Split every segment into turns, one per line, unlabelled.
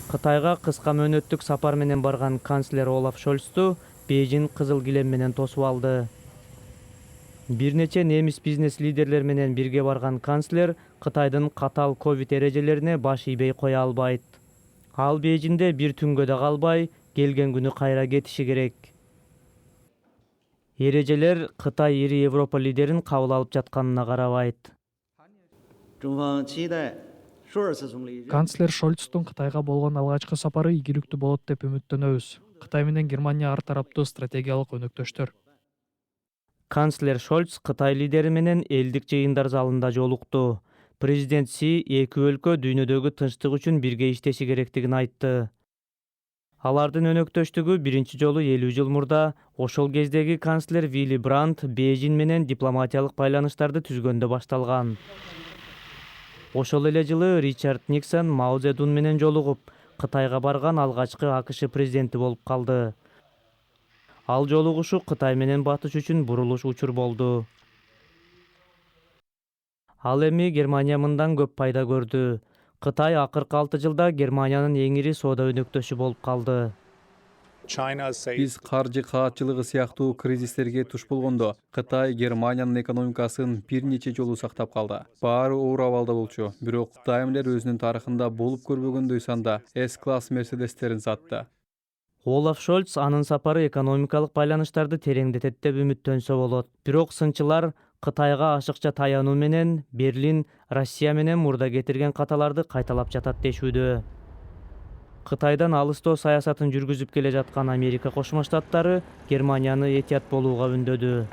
Кытайга кыска мөөнөттүк сапар менен барган канцлер Олаф Шольцту Бейжин кызыл килем менен тосуп алды. Бир нече немис бизнес лидерлер менен бирге барган канцлер Кытайдын катаал ковид эрежелерине баш ийбей кое албайт. Ал Бейжинде бир түнгө да калбай, келген күнү кайра кетиши керек. Эрежелер Кытай ири Европа лидерин кабыл алып жатканына карабайт.
Канцлер Шольцтун Кытайга болгон алгачкы сапары ийгиликтүү болот деп үмүттөнөбүз. Кытай менен Германия ар тараптуу стратегиялык өнөктөштөр.
Канцлер Шольц Кытай лидери менен элдик жыйындар залында жолукту. Президент Си эки өлкө дүйнөдөгү тынчтык үчүн бирге иштеши керектигин айтты. Алардын өнөктөштүгү биринчи жолу 50 жыл мурда ошол кездеги канцлер Вилли Брандт Бейжин менен дипломатиялык байланыштарды түзгөндө башталган. Ошол эле жылы Ричард Никсон Мао Цзэдун менен жолугуп, Кытайга барган алгачкы АКШ президенти болуп калды. Ал жолугушуу Кытай менен батыш үчүн бурулуш учур болду. Ал эми Германия мындан көп пайда көрдү. Кытай акыркы 6 жылда Германиянын эң ири соода өнөктөшү болуп калды.
Биз каржы каатчылыгы сыяктуу кризистерге туш болгондо Кытай Германиянын экономикасын бир нече жолу сактап калды. Баары оор абалда болчу, бирок Daimler өзүнүн тарыхында болуп көрбөгөндөй санда S-класс Мерседестерин сатты.
Олаф Шольц анын сапары экономикалык байланыштарды тереңдетет деп үмүттөнсө болот. Бирок сынчылар Кытайга ашыкча таянуу менен Берлин Россия менен мурда кетирген каталарды кайталап жатат дешүүдө. Кытайдан алыстоо саясатын жүргүзүп келе жаткан Америка Кошмо Штаттары Германияны этият болууга үндөдү.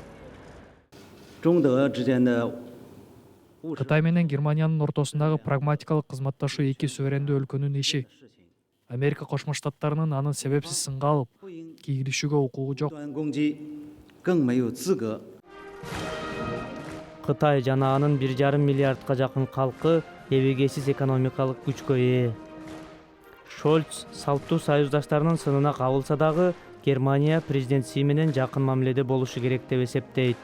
Кытай менен Германиянын ортосундагы прагматикалык кызматташуу эки суверендүү өлкөнүн иши. Америка Кошмо Штаттарынын аны себепсиз сынга алып, кийгилишүүгө укугу жок.
Кытай жана анын 1,5 миллиардка жакын калкы эбегейсиз экономикалык күчкө ээ. Шольц салттуу союздаштарынын сынына кабылса дагы Германия президент Си менен жакын мамиледе болушу керек деп эсептейт.